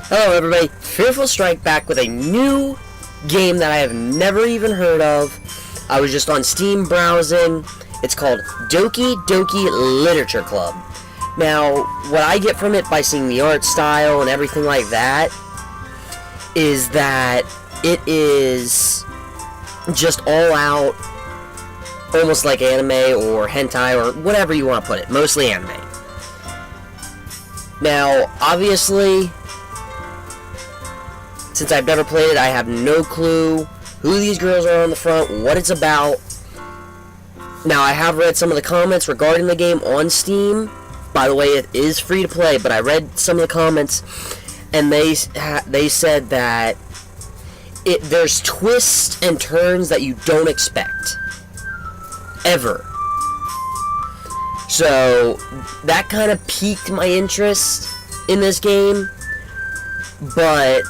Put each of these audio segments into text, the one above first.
Hello everybody, Fearful Strike back with a new game that I have never even heard of. I was just on Steam browsing. It's called Doki Doki Literature Club. Now, what I get from it by seeing the art style and everything like that is that it is just all out, almost like anime or hentai or whatever you want to put it, mostly anime. Now, obviously, since I've never played it, I have no clue who these girls are on the front, what it's about. Now, I have read some of the comments regarding the game on Steam. By the way, it is free to play, but I read some of the comments, and they said that there's twists and turns that you don't expect. Ever. So, that kind of piqued my interest in this game, but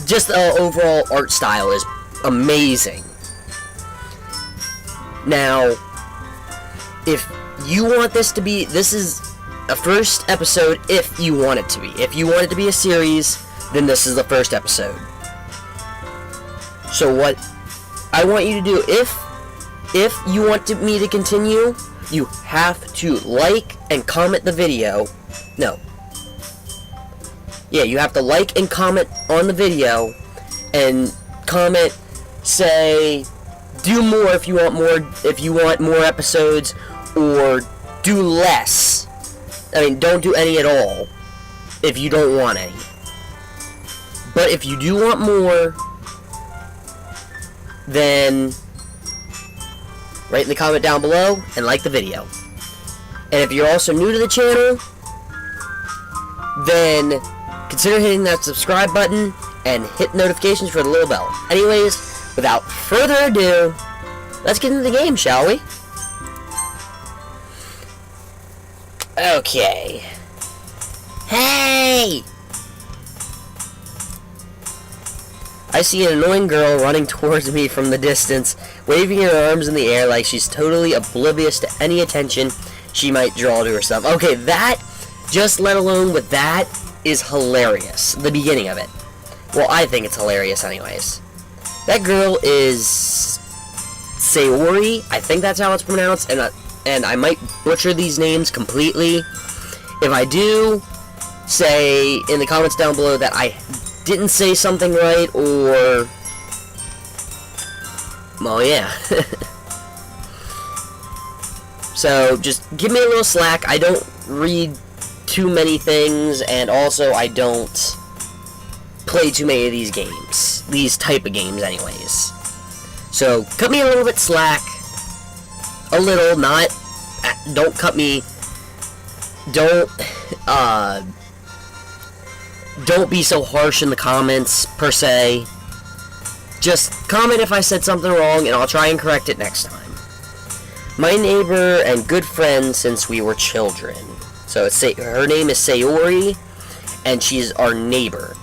just the overall art style is amazing. Now, if you want this to be, this is a first episode if you want it to be. If you want it to be a series, then this is the first episode. So what I want you to do, if you want me to continue, you have to like and comment the video. No. Yeah, you have to like and comment on the video, and comment, say, do more if you want more episodes, or do less. I mean, don't do any at all if you don't want any. But if you do want more, then write in the comment down below and like the video. And if you're also new to the channel, then consider hitting that subscribe button and hit notifications for the little bell. Anyways, without further ado, let's get into the game, shall we? Okay. Hey! I see an annoying girl running towards me from the distance, waving her arms in the air like she's totally oblivious to any attention she might draw to herself. Okay, that, just let alone with that, is hilarious. The beginning of it. Well, I think it's hilarious anyways. That girl is Sayori. I think that's how it's pronounced, and I might butcher these names completely. If I do, say in the comments down below that I didn't say something right, or well, yeah. So just give me a little slack. I don't read too many things, and also I don't play too many of these games, these type of games anyways. So cut me a little bit slack, a little, not, don't cut me, don't be so harsh in the comments per se. Just comment if I said something wrong, and I'll try and correct it next time. My neighbor and good friend since we were children. So her name is Sayori, and she's our neighbor.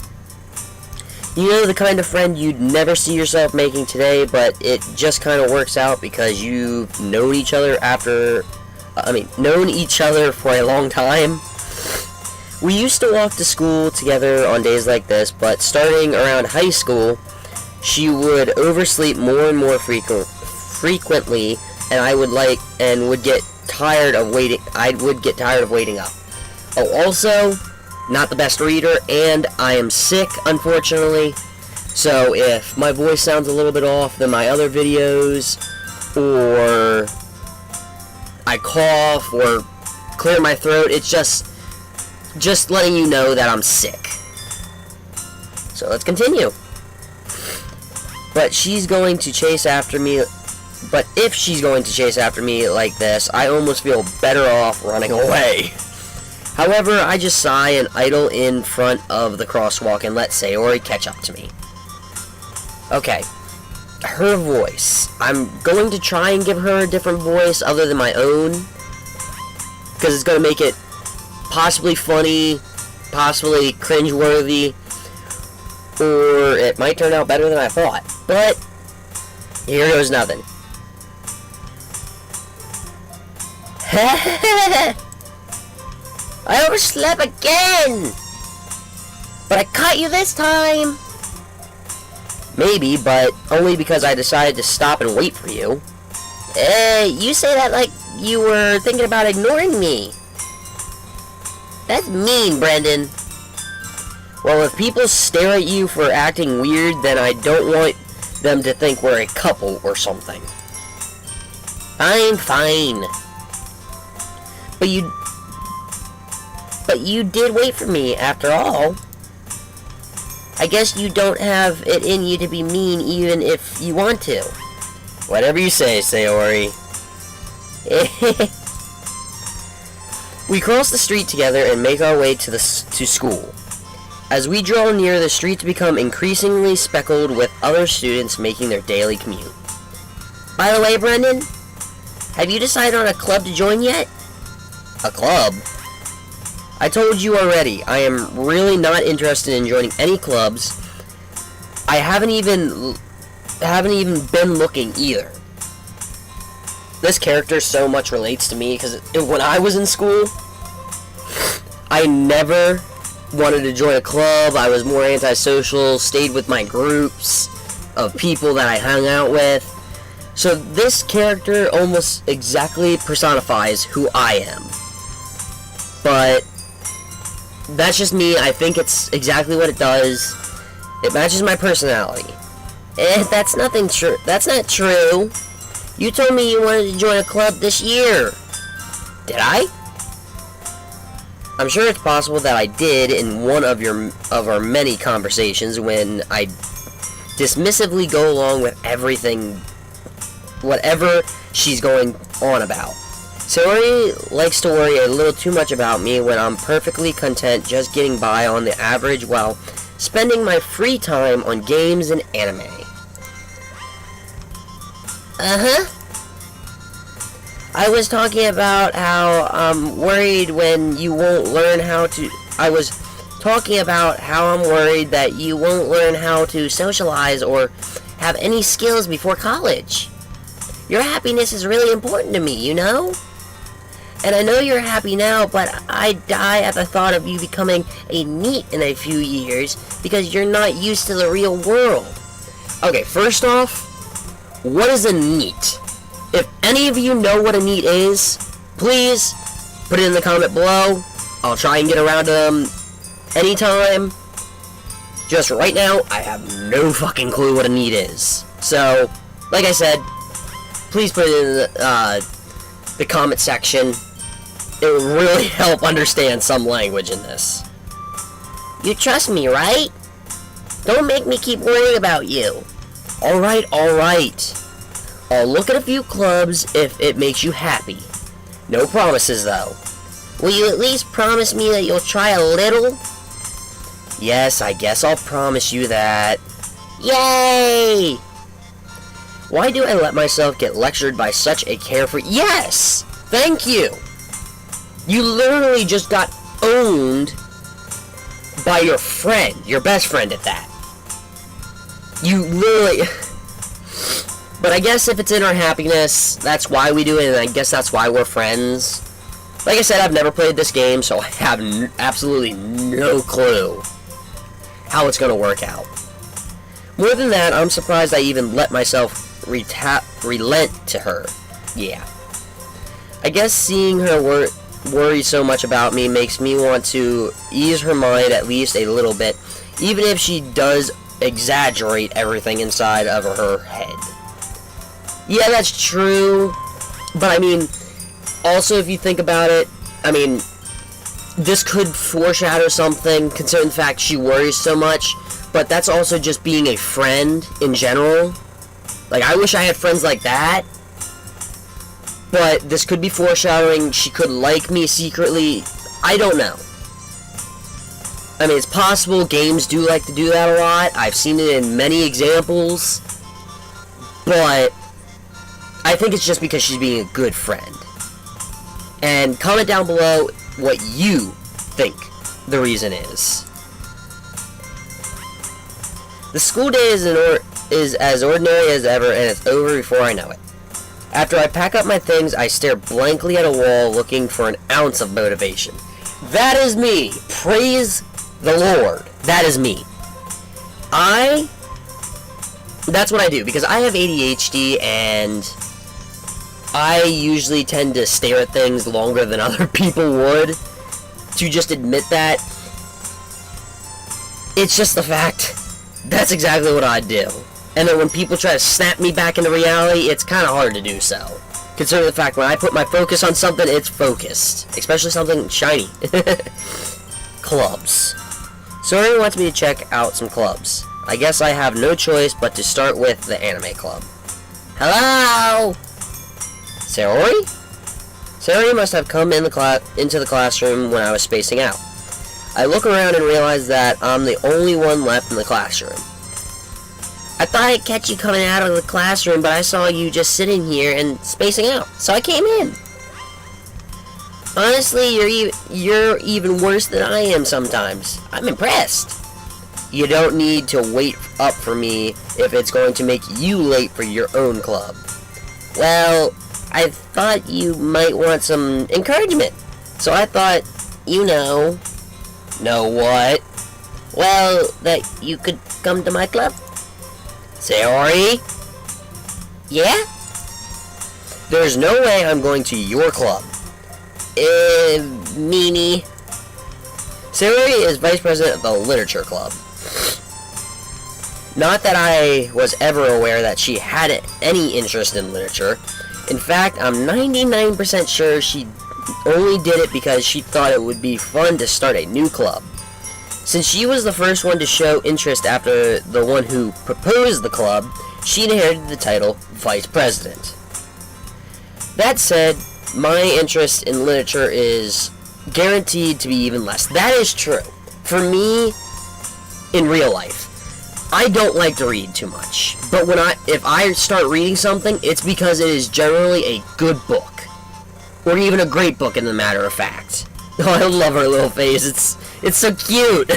You know, the kind of friend you'd never see yourself making today, but it just kind of works out because you've known each other known each other for a long time. We used to walk to school together on days like this, but starting around high school, she would oversleep more and more frequently, and I would get tired of waiting. I would get tired of waiting up. Oh, also, not the best reader, and I am sick, unfortunately. So if my voice sounds a little bit off than my other videos, or I cough or clear my throat, it's just letting you know that I'm sick. So let's continue. But she's going to chase after me. But if she's going to chase after me like this, I almost feel better off running away. However, I just sigh and idle in front of the crosswalk and let Sayori catch up to me. Okay. Her voice. I'm going to try and give her a different voice other than my own, because it's going to make it possibly funny, possibly cringeworthy, or it might turn out better than I thought. But here goes nothing. I overslept again! But I caught you this time! Maybe, but only because I decided to stop and wait for you. You say that like you were thinking about ignoring me. That's mean, Brendan. Well, if people stare at you for acting weird, then I don't want them to think we're a couple or something. Fine. But you did wait for me, after all. I guess you don't have it in you to be mean even if you want to. Whatever you say, Sayori. We cross the street together and make our way to school. As we draw near, the streets become increasingly speckled with other students making their daily commute. By the way, Brendan, have you decided on a club to join yet? A club? I told you already, I am really not interested in joining any clubs. I haven't even been looking either. This character so much relates to me because when I was in school, I never wanted to join a club. I was more antisocial, stayed with my groups of people that I hung out with. So this character almost exactly personifies who I am. But that's just me. I think it's exactly what it does. It matches my personality. That's nothing true. That's not true. You told me you wanted to join a club this year. Did I? I'm sure it's possible that I did in one of our many conversations when I dismissively go along with everything, whatever she's going on about. Sayori likes to worry a little too much about me when I'm perfectly content just getting by on the average while spending my free time on games and anime. I was talking about how I'm worried when you won't learn how to... I was talking about how I'm worried that you won't learn how to socialize or have any skills before college. Your happiness is really important to me, you know? And I know you're happy now, but I die at the thought of you becoming a NEET in a few years because you're not used to the real world. Okay, first off, what is a NEET? If any of you know what a NEET is, please put it in the comment below. I'll try and get around to them anytime. Just right now, I have no fucking clue what a NEET is. So, like I said, please put it in the comment section. It would really help understand some language in this. You trust me, right? Don't make me keep worrying about you. Alright. I'll look at a few clubs if it makes you happy. No promises, though. Will you at least promise me that you'll try a little? Yes, I guess I'll promise you that. Yay! Why do I let myself get lectured by such a carefree... Yes! Thank you! You literally just got owned by your friend. Your best friend at that. You literally... But I guess if it's in our happiness, that's why we do it, and I guess that's why we're friends. Like I said, I've never played this game, so I have absolutely no clue how it's going to work out. More than that, I'm surprised I even let myself relent to her. Yeah. I guess seeing her worry so much about me makes me want to ease her mind at least a little bit, even if she does exaggerate everything inside of her head. Yeah, that's true, but I mean, also if you think about it, I mean, this could foreshadow something, considering the fact she worries so much, but that's also just being a friend in general. Like, I wish I had friends like that, but this could be foreshadowing she could like me secretly. I don't know. I mean, it's possible. Games do like to do that a lot. I've seen it in many examples, but I think it's just because she's being a good friend. And comment down below what you think the reason is. The school day is as ordinary as ever, and it's over before I know it. After I pack up my things, I stare blankly at a wall looking for an ounce of motivation. That is me! Praise The Lord. That is me. That's what I do, because I have ADHD, and I usually tend to stare at things longer than other people would. To just admit that, it's just the fact. That's exactly what I do. And then when people try to snap me back into reality, it's kind of hard to do so. Considering the fact when I put my focus on something, it's focused. Especially something shiny. Clubs. Sori wants me to check out some clubs. I guess I have no choice but to start with the anime club. Hello? Sayori? Sayori must have come into the classroom when I was spacing out. I look around and realize that I'm the only one left in the classroom. I thought I'd catch you coming out of the classroom, but I saw you just sitting here and spacing out, so I came in. Honestly, you're even worse than I am sometimes. I'm impressed. You don't need to wait up for me if it's going to make you late for your own club. Well, I thought you might want some encouragement, so I thought, Know what? Well, that you could come to my club. Sayori? Yeah? There's no way I'm going to your club. Mimi. Sayori is vice president of the literature club. Not that I was ever aware that she had any interest in literature. In fact, I'm 99% sure she only did it because she thought it would be fun to start a new club. Since she was the first one to show interest after the one who proposed the club, she inherited the title Vice President. That said, my interest in literature is guaranteed to be even less. That is true. For me, in real life, I don't like to read too much. But if I start reading something, it's because it is generally a good book. Or even a great book, in the matter of fact. Oh, I love her little face. It's so cute.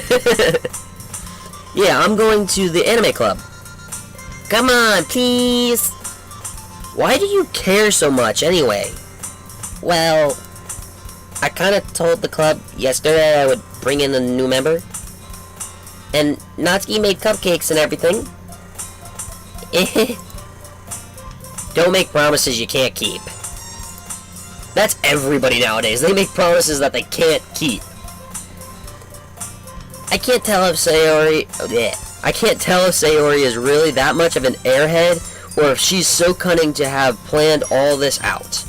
Yeah, I'm going to the anime club. Come on, please. Why do you care so much, anyway? Well, I kind of told the club yesterday I would bring in a new member. And Natsuki made cupcakes and everything. Don't make promises you can't keep. That's everybody nowadays. They make promises that they can't keep. I can't tell if Sayori is really that much of an airhead, or if she's so cunning to have planned all this out.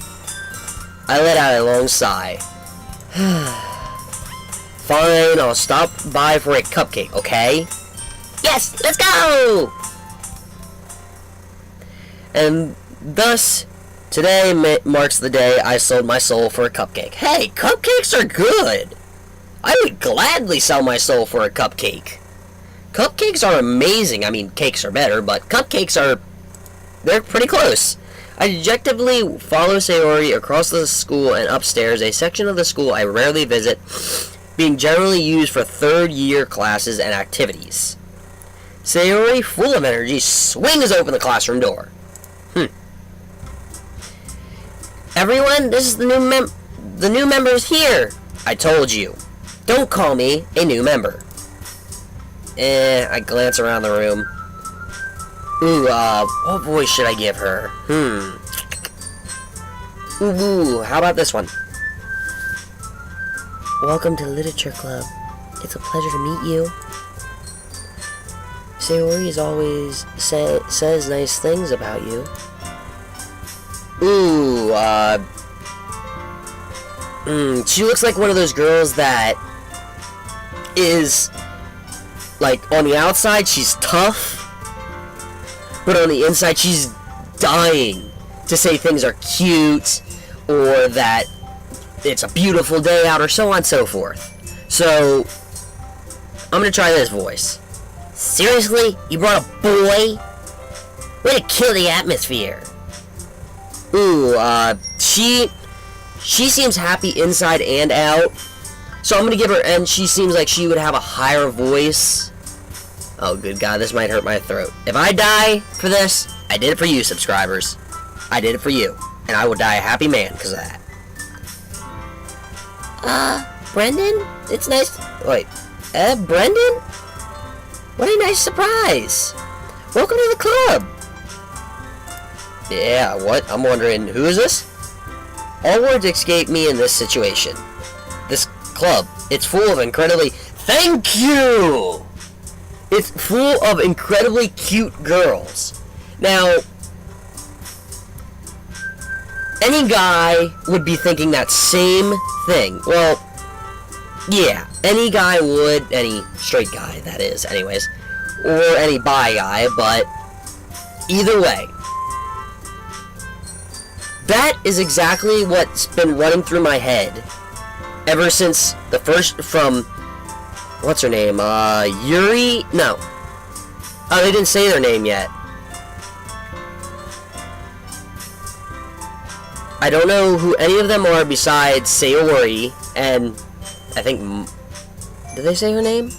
I let out a long sigh. Fine, I'll stop by for a cupcake, okay? Yes, let's go! And thus, today marks the day I sold my soul for a cupcake. Hey, cupcakes are good! I would gladly sell my soul for a cupcake. Cupcakes are amazing. I mean, cakes are better, but cupcakes they're pretty close. I dejectedly follow Sayori across the school and upstairs, a section of the school I rarely visit, being generally used for third-year classes and activities. Sayori, full of energy, swings open the classroom door. Everyone, this is the new members here. I told you. Don't call me a new member. I glance around the room. Ooh, what voice should I give her? Ooh, how about this one? Welcome to Literature Club. It's a pleasure to meet you. Sayori always says nice things about you. Ooh, she looks like one of those girls that is, like, on the outside, she's tough, but on the inside, she's dying to say things are cute, or that it's a beautiful day out, or so on and so forth. So, I'm gonna try this voice. Seriously? You brought a boy? Way to kill the atmosphere. Ooh, she seems happy inside and out. So I'm gonna give her, and she seems like she would have a higher voice. Oh, good God, this might hurt my throat. If I die for this, I did it for you, subscribers. I did it for you. And I will die a happy man because of that. Brendan? It's nice. Wait. Brendan? What a nice surprise! Welcome to the club! Yeah, what? I'm wondering, who is this? All words escape me in this situation. This club, it's full of incredibly... Thank you! It's full of incredibly cute girls. Now, any guy would be thinking that same thing. Well, yeah, any guy would, any straight guy, that is, anyways, or any bi guy, but either way, that is exactly what's been running through my head ever since the first, from, what's her name, Yuri? No. Oh, they didn't say their name yet. I don't know who any of them are besides Sayori, and I think, did they say her name?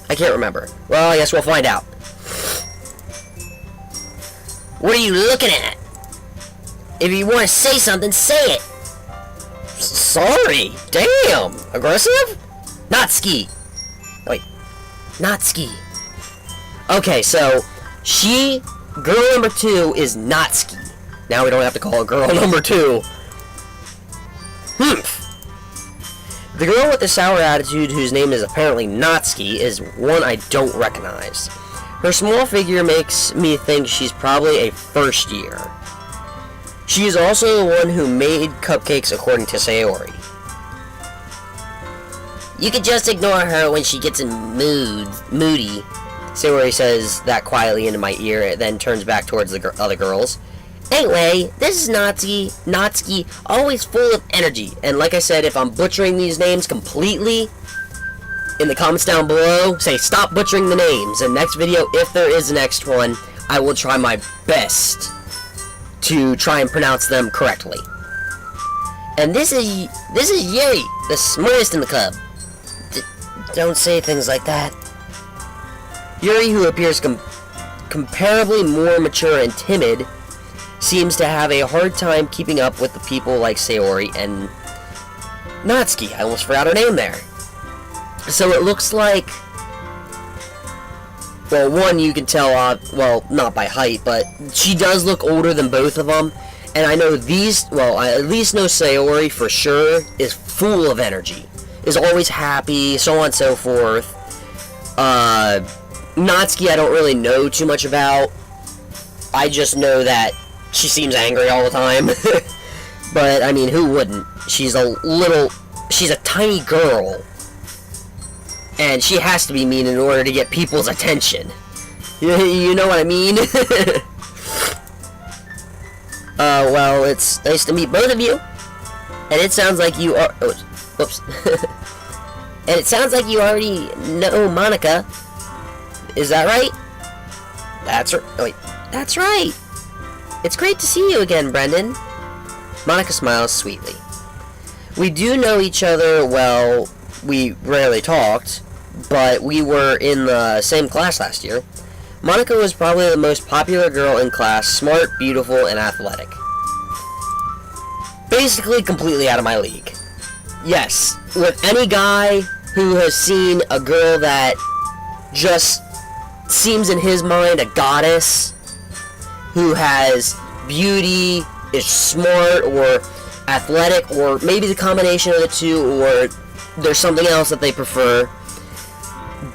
I can't remember. Well, I guess we'll find out. What are you looking at? If you want to say something, say it. Sorry. Damn. Aggressive? Natsuki. Wait. Natsuki. Okay, so, girl number 2 is Natsuki. Now we don't have to call her girl number 2. The girl with the sour attitude, whose name is apparently Natsuki, is one I don't recognize. Her small figure makes me think she's probably a first year. She is also the one who made cupcakes, according to Sayori. You could just ignore her when she gets in moody. Sayori says that quietly into my ear, then turns back towards the other girls. Anyway, this is Natsuki, always full of energy. And like I said, if I'm butchering these names completely, in the comments down below, say stop butchering the names. And next video, if there is a next one, I will try my best to try and pronounce them correctly. And this is Yuri, the smartest in the club. Don't say things like that. Yuri, who appears comparably more mature and timid, seems to have a hard time keeping up with the people like Sayori and Natsuki. I almost forgot her name there. So it looks like, well, one, you can tell, well, not by height, but she does look older than both of them. And I know these, well, I at least know Sayori for sure is full of energy, is always happy, so on and so forth. Natsuki I don't really know too much about. I just know that she seems angry all the time. But, I mean, who wouldn't? She's a tiny girl. And she has to be mean in order to get people's attention. You know what I mean? Well, it's nice to meet both of you. And it sounds like you are... Oh, whoops. And it sounds like you already know Monica. Is that right? That's right. Oh, wait. That's right. It's great to see you again, Brendan. Monica smiles sweetly. We do know each other well. We rarely talked, but we were in the same class last year. Monica was probably the most popular girl in class, smart, beautiful, and athletic. Basically completely out of my league. Yes, with any guy who has seen a girl that just seems in his mind a goddess, who has beauty, is smart, or athletic, or maybe the combination of the two, or there's something else that they prefer.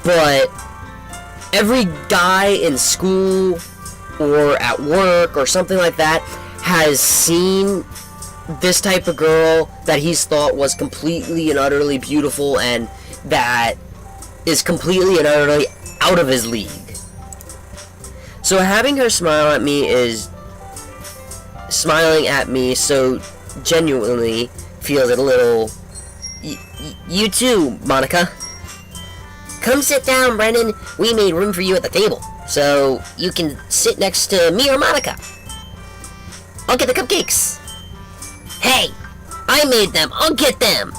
But every guy in school or at work or something like that has seen this type of girl that he's thought was completely and utterly beautiful and that is completely and utterly out of his league. So having her smile at me is smiling at me so genuinely feels a little... You too, Monica. Come sit down, Brendan. We made room for you at the table, so you can sit next to me or Monica. I'll get the cupcakes. Hey, I made them. I'll get them.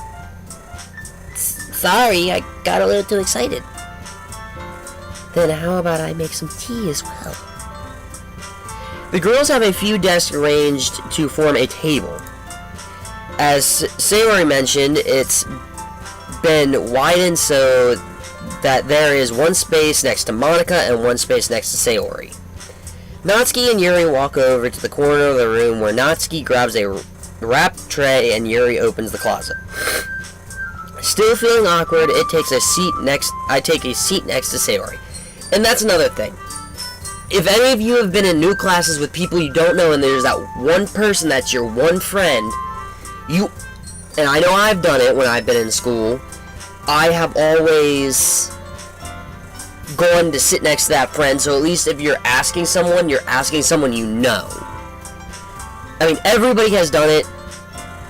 Sorry, I got a little too excited. Then how about I make some tea as well? The girls have a few desks arranged to form a table. As Sayori mentioned, it's been widened so that there is one space next to Monica and one space next to Sayori. Natsuki and Yuri walk over to the corner of the room where Natsuki grabs a wrapped tray and Yuri opens the closet. Still feeling awkward, I take a seat next to Sayori. And that's another thing. If any of you have been in new classes with people you don't know and there's that one person that's your one friend, and I know I've done it when I've been in school, I have always gone to sit next to that friend, so at least if you're asking someone you know. I mean, everybody has done it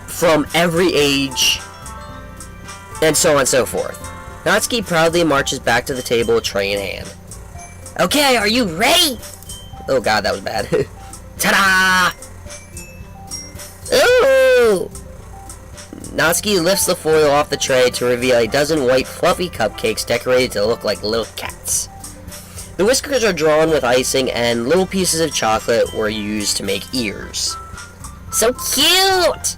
from every age, and so on and so forth. Natsuki proudly marches back to the table, tray in hand. Okay, are you ready? Oh god, that was bad. Ta-da! Ooh! Natsuki lifts the foil off the tray to reveal a dozen white fluffy cupcakes decorated to look like little cats. The whiskers are drawn with icing and little pieces of chocolate were used to make ears. So cute!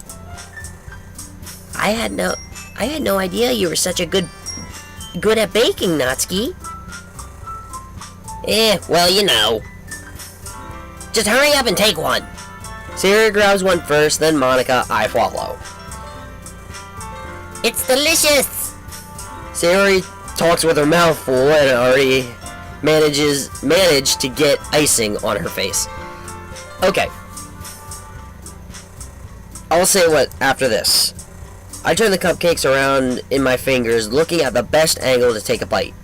I had no idea you were such a good at baking, Natsuki. Well, you know. Just hurry up and take one. Sayori grabs one first, then Monica, I follow. It's delicious! Sayori talks with her mouth full and already managed to get icing on her face. Okay. I'll say what after this. I turn the cupcakes around in my fingers, looking at the best angle to take a bite.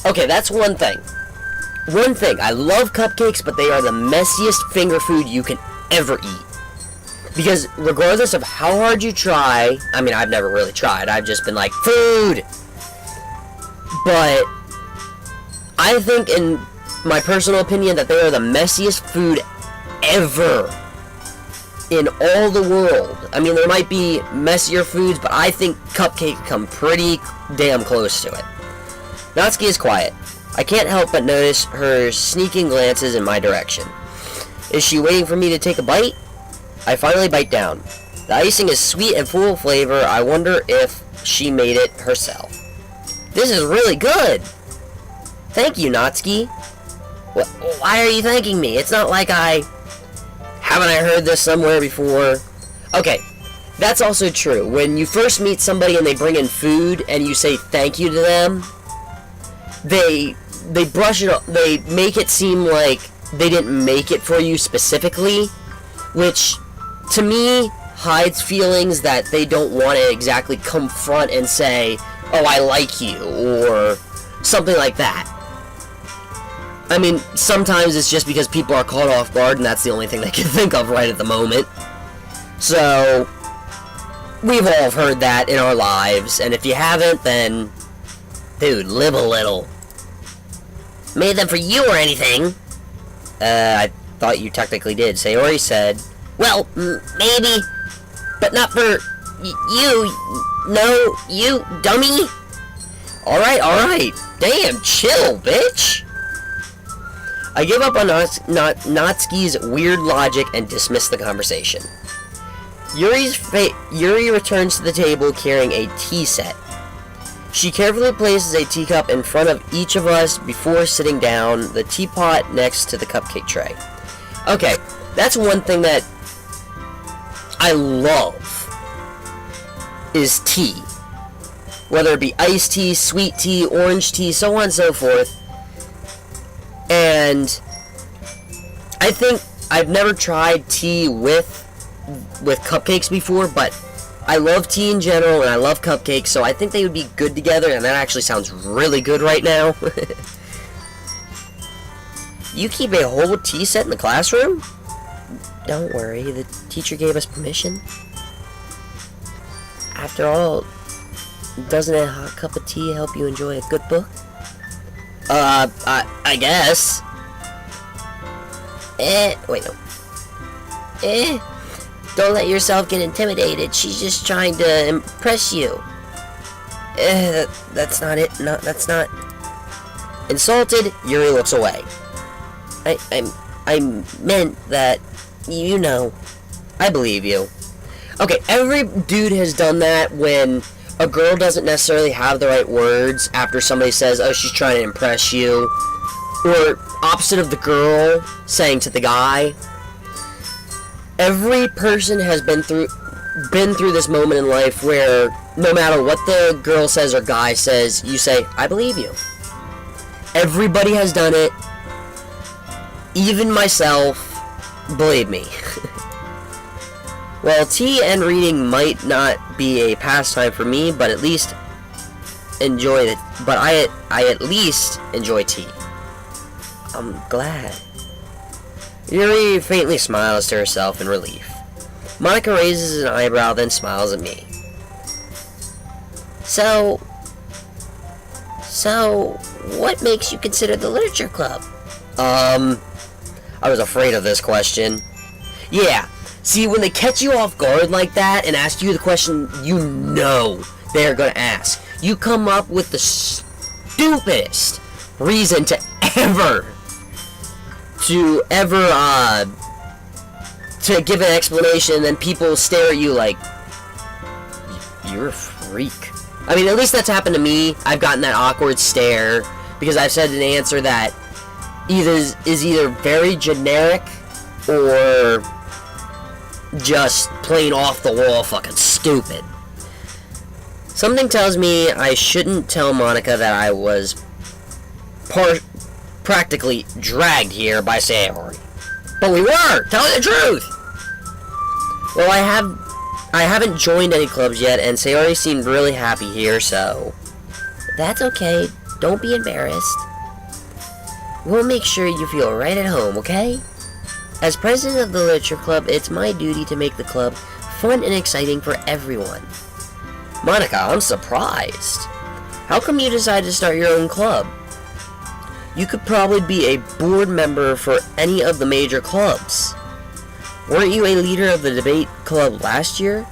Okay, that's one thing. I love cupcakes, but they are the messiest finger food you can ever eat. Because regardless of how hard you try, I mean, I've never really tried, I've just been like, food! But I think, in my personal opinion, that they are the messiest food ever in all the world. I mean, there might be messier foods, but I think cupcakes come pretty damn close to it. Natsuki is quiet. I can't help but notice her sneaking glances in my direction. Is she waiting for me to take a bite? I finally bite down. The icing is sweet and full of flavor. I wonder if she made it herself. This is really good! Thank you, Natsuki. Why are you thanking me? It's not like haven't I heard this somewhere before? Okay, that's also true. When you first meet somebody and they bring in food and you say thank you to them, they brush it up, they make it seem like they didn't make it for you specifically, which to me hides feelings that they don't want to exactly confront and say, oh, I like you, or something like that. I mean, sometimes it's just because people are caught off guard and that's the only thing they can think of right at the moment. So, we've all heard that in our lives, and if you haven't, then, dude, live a little. Made them for you or anything? I thought you technically did. Sayori said, well, maybe, but not for you. No, you dummy. Alright. Damn, chill, bitch. I give up on Natsuki's weird logic and dismiss the conversation. Yuri returns to the table carrying a tea set. She carefully places a teacup in front of each of us before sitting down, the teapot next to the cupcake tray. Okay, that's one thing that I love, is tea. Whether it be iced tea, sweet tea, orange tea, so on and so forth. And I think I've never tried tea with cupcakes before, but I love tea in general, and I love cupcakes, so I think they would be good together, and that actually sounds really good right now. You keep a whole tea set in the classroom? Don't worry, the teacher gave us permission. After all, doesn't a hot cup of tea help you enjoy a good book? I guess. Wait, no. Don't let yourself get intimidated. She's just trying to impress you. That's not it. No, that's not. Insulted, Yuri looks away. I meant that, you know. I believe you. Okay, every dude has done that when, a girl doesn't necessarily have the right words after somebody says, oh, she's trying to impress you, or opposite of the girl saying to the guy, every person has been through this moment in life where no matter what the girl says or guy says, you say, I believe you. Everybody has done it. Even myself. Believe me. Well, tea and reading might not be a pastime for me, but at least enjoy it. But I at least enjoy tea. I'm glad. Yuri faintly smiles to herself in relief. Monica raises an eyebrow, then smiles at me. So, what makes you consider the literature club? I was afraid of this question. Yeah, see, when they catch you off guard like that and ask you the question you know they're gonna ask, you come up with the stupidest reason to ever to give an explanation, and then people stare at you like, you're a freak. I mean, at least that's happened to me. I've gotten that awkward stare because I've said an answer that is either very generic or just plain off the wall fucking stupid. Something tells me I shouldn't tell Monica that I was practically dragged here by Sayori. But we were! Tell me the truth! Well, I haven't joined any clubs yet, and Sayori seemed really happy here, so... That's okay. Don't be embarrassed. We'll make sure you feel right at home, okay? As president of the Literature Club, it's my duty to make the club fun and exciting for everyone. Monica, I'm surprised. How come you decided to start your own club? You could probably be a board member for any of the major clubs. Weren't you a leader of the debate club last year?